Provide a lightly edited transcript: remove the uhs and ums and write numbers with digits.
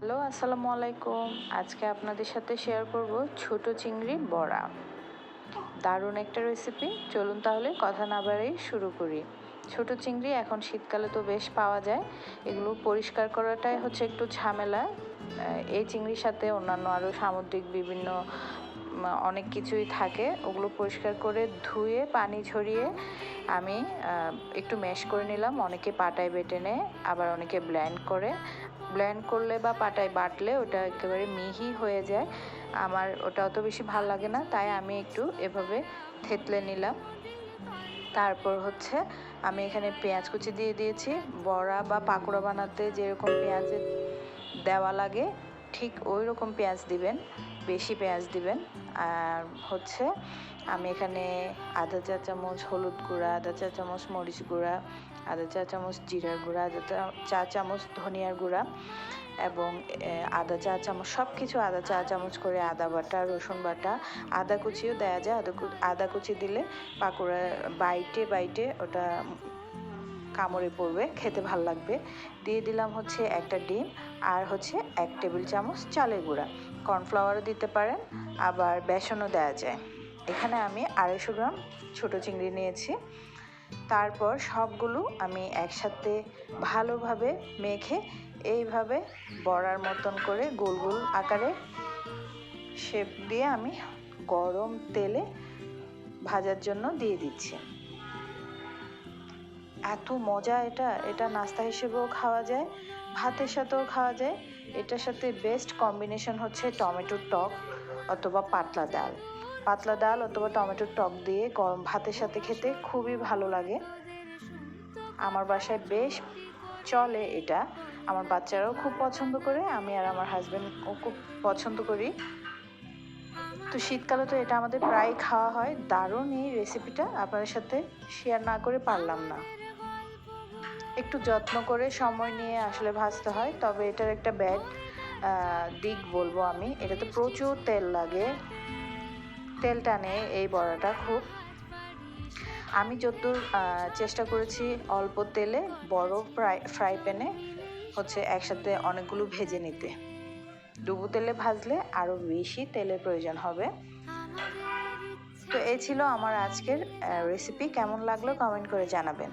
Hello, আসসালামু আলাইকুম। আজকে আপনাদের সাথে শেয়ার করব ছোট চিংড়ি বড়া। দারুণ একটা রেসিপি। চলুন তাহলে কথা না বাড়িয়ে শুরু করি। ছোট চিংড়ি এখন শীতকালে তো বেশ পাওয়া যায়। এগুলো পরিষ্কার করাটাই হচ্ছে একটু ঝামেলা। এই চিংড়ির সাথে অন্যান্য আরও সামুদ্রিক বিভিন্ন অনেক কিছুই থাকে। ওগুলো পরিষ্কার করে ধুয়ে পানি ঝরিয়ে আমি একটু ম্যাশ করে নিলাম। অনেকে পাটায় বেটে নেয়, আবার অনেকে ব্লেন্ড করলে বা পাটায় বাটলে ওটা একেবারে মিহি হয়ে যায়। আমার ওটা অত বেশি ভালো লাগে না, তাই আমি একটু এভাবে থেতলে নিলাম। তারপর হচ্ছে আমি এখানে পেঁয়াজ কুচি দিয়ে দিয়েছি। বড়া বা পাকোড়া বানাতে যেরকম পেঁয়াজের দেওয়া লাগে ঠিক ওই রকম পেঁয়াজ দিবেন, বেশি পেঁয়াজ দিবেন। আর হচ্ছে আমি এখানে আধা চা চামচ হলুদ গুঁড়া, আধা চা চামচ মরিচ গুঁড়া, আধা চা চামচ জিরার গুঁড়া, আধা চা চামচ ধনিয়ার গুঁড়া এবং আধা চা চামচ সব কিছু আধা চা চামচ করে আদা বাটা, রসুন বাটা, আদা কুচিও দেওয়া যায়। আদা কুচি দিলে পাকোড়া বাইটে ওটা কামড়ে পড়বে, খেতে ভাল লাগবে। দিয়ে দিলাম হচ্ছে একটা ডিম, আর হচ্ছে 1 টেবিল চামচ চালের গুঁড়া। কর্নফ্লাওয়ারও দিতে পারেন, আবার বেসনও দেওয়া যায়। এখানে আমি 250 গ্রাম ছোটো চিংড়ি নিয়েছি। তারপর সবগুলো আমি একসাথে ভালোভাবে মেখে এইভাবে বড়ার মতন করে গোল গোল আকারে শেপ দিয়ে আমি গরম তেলে ভাজার জন্য দিয়ে দিচ্ছি। এত মজা! এটা নাস্তা হিসেবেও খাওয়া যায়, ভাতের সাথেও খাওয়া যায়। এটার সাথে বেস্ট কম্বিনেশন হচ্ছে টমেটোর টক অথবা পাতলা ডাল অথবা টমেটোর টক দিয়ে গরম ভাতের সাথে খেতে খুবই ভালো লাগে। আমার বাসায় বেশ চলে এটা, আমার বাচ্চারাও খুব পছন্দ করে, আমি আর আমার হাজব্যান্ডও খুব পছন্দ করি। তো শীতকালে তো এটা আমাদের প্রায় খাওয়া হয়। দারুণ এই রেসিপিটা আপনাদের সাথে শেয়ার না করে পারলাম না। একটু যত্ন করে সময় নিয়ে আসলে ভাজতে হয়, তবে এটার একটা ব্যাড দিক বলবো আমি, এটাতে প্রচুর তেল লাগে, তেল টানে এই বড়াটা খুব। আমি যতদূর চেষ্টা করেছি অল্প তেলে বড় ফ্রাই প্যানে হচ্ছে একসাথে অনেকগুলো ভেজে নিতে। ডুবো তেলে ভাজলে আরও বেশি তেলের প্রয়োজন হবে। তো এই ছিল আমার আজকের রেসিপি। কেমন লাগলো কমেন্ট করে জানাবেন।